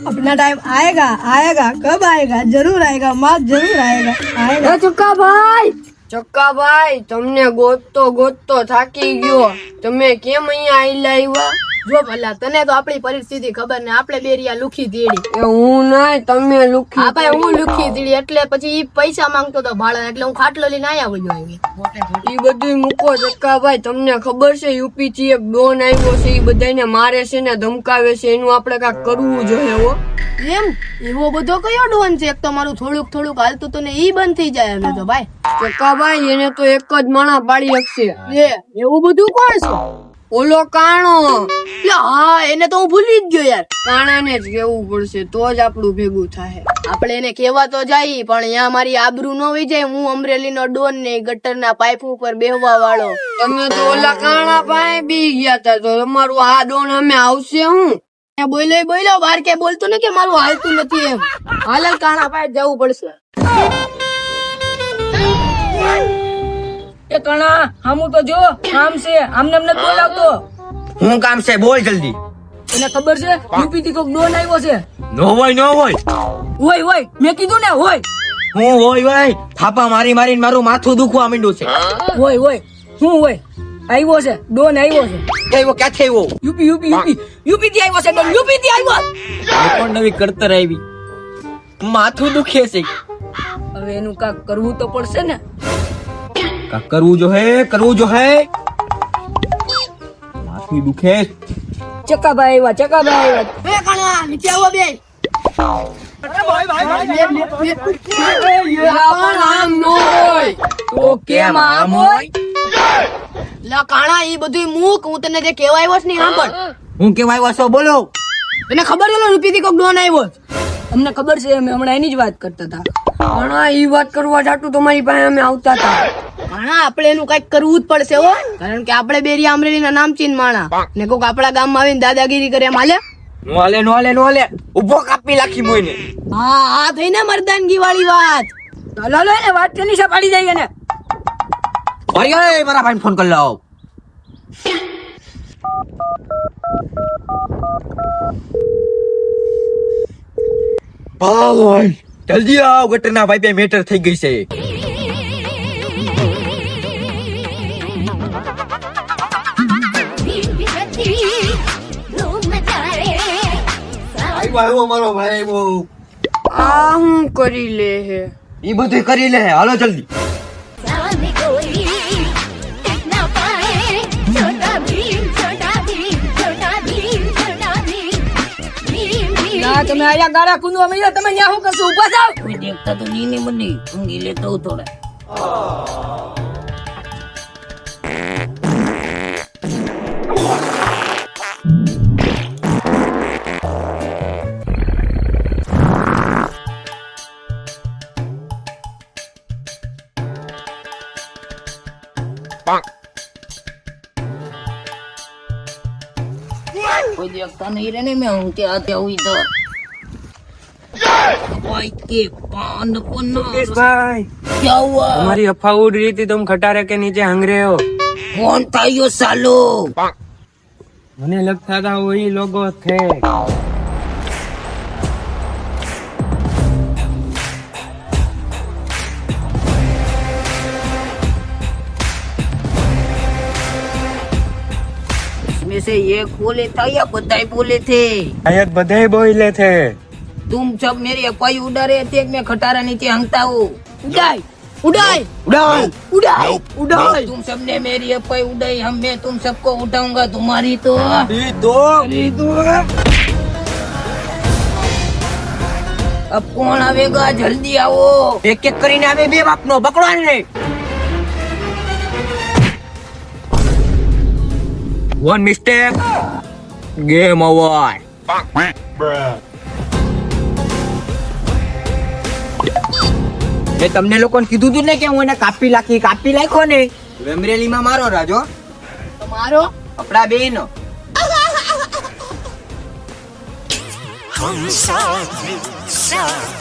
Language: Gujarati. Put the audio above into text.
अपना टाइम आएगा आएगा कब आएगा जरूर आएगा माँ जरूर आएगा आएगा ચક્કા ભાઈ તમને ગોતતો થાકી ગયો. તમે કેમ અહીંયા આઈલા આવ્યા? જો ભલા તને તો આપણી પરિસ્થિતિ ખબર ને આપણે બેરિયા લુખી દીડી. એ હું નહીં, તમે લુખી. હા ભાઈ હું લુખી દીડી એટલે પછી ઈ પૈસા માંગતો તો ભાડા એટલે હું ખાટલો લઈને આયા વયો આવી. ઈ બધું મૂકો ચક્કા ભાઈ. તમને ખબર છે યુપી થી એક ડોન આવ્યો છે, ઈ બધાને મારે છે ને ધમકાવે છે. એનું આપણે કાંઈક કરવું જોઈએ હો. એમ એવો બધો કયો ડોન છે? એક તો મારું થોડુંક હાલતું તો ને ઈ બંધ થઈ જાય હવે તો ભાઈ. ચક્કા ભાઈ એને તો એક જ માણા પાડી શકશે. એવું બધું કોણ છે? ઓલો કાણો. એટલે હા એને તો હું ભૂલી જ ગયો યાર. કાણાને જ કેવું પડશે તો જ આપણું ભેગું થાય. આપણે એને કેવા તો જાય પણ અહીંયા મારી આબરૂ ન વહી જાય. હું અમરેલી નો ડોન ને ગટરના પાઇપ ઉપર બેહવા વાળો. તમે તો ઓલા કાણા પાસે બી ગયા તા તો તમારું આ ડોન અમે આવશે હું? બોલ્યો બાર કે બોલતો ને કે મારું હાલતું નથી એમ. હાલ કાણા પાસે જવું પડશે. એ કણા હામું તો જો કામ છે આમને અમને બોલાવતો. હું કામ છે બોલ જલ્દી. એને ખબર છે યુપી થી કોઈક ડોન આવ્યો છે. નો હોય હોય મેં કીધું ને હોય. હું હોય થાપા મારી મારીને મારું માથું દુખવા માંડ્યું છે. હોય શું હોય? આવ્યો છે ડોન આવ્યો છે. આવ્યો ક્યાંથી આવ્યો? યુપી થી આવ્યો છે ડોન. યુપી થી આવ્યો. કોણ નવી કરતર આવી? માથું દુખે છે. હવે એનું કાક કરવું તો પડશે ને. કા કરવું જો હે માથું દુખે. ચકાભાઈ આવ્યા. એ કાણા નીચે આવો બે. આમ નો હોય તો કેમ આમ હોય? લા કાણા ઈ બધું મૂક. હું તને જે કહેવા આવ્યો છે ને સાંભળ. હું કેમ આવ્યો છો બોલો. એને ખબર છે રૂપી થી કોક ડોન આવ્યો. અમને ખબર છે અમે હમણાં એની જ વાત કરતા હતા. કાણા ઈ વાત કરવા જાતું તમારી પાસે અમે આવતા હતા. કાણા આપણે એનું કઈક કરવું જ પડશે હો. કારણ કે આપણે બેરિયા અમરેલી ના નામચીન માણા ને કોક આપણા ગામમાં આવીને દાદાગીરી કરે એમ હાલે? નો હાલે ઉભો કાપી લાખી મોઈને. હા આ થઈ ને મર્દાનગી વાળી વાત. લો એને વાત તેની સા પાડી જાય ને. અરે મારા ભાઈને ફોન કરી લાવ. ભાઈ જલ્દી આવ, ગટરના ભાઈ મેટર થઈ ગઈ છે. આવ્યો મારો ભાઈ બહુ. આ હું કરી લે હે? ઈ બધું કરી લે, હાલો જલ્દી. તમે આયા ગાડા કુંદવા મૈયા તમે ન્યા હું કરશો? ઉભા થાવ. કોઈ દેખતા તો નહીં ને મને ઊંઘી લેતો હું થોડા. કોઈ દેખતા નહીં રે ને મેં હું ત્યાં ત્યાં ઇધર भाई के पान भाई क्या हुआ? तुम्हारी अफवाह उड़ रही थी, तुम खटारे के नीचे हंग रहे हो. कौन था यो सालो? मुझे लगता था वही लोगो थे. इसमें से एक बोले था या बधाई बोले थे? शायद बधाई बोले थे. तुम सब मेरी अफवाही उड़ा रहे थे कि मैं खटारा नीचे हंगता हूँ. ઉડાય ઉડાય ઉડાવ. ઉડાય ઉડાય. तुम सबने मेरी अफवाही उड़ाई, हम मैं तुम सबको उठाऊंगा. तुम्हारी तो अब कौन आवेगा? जल्दी आओ. એક એક કરીને આવે બે બાપનો પકડો ને. One mistake, game over. મેં તમને લોકોને કીધું તું ને કે હું એને કાપી નાખો ને. અમરેલીમાં મારો રાજો, તમારો આપડા બેનો. हम साथ साथ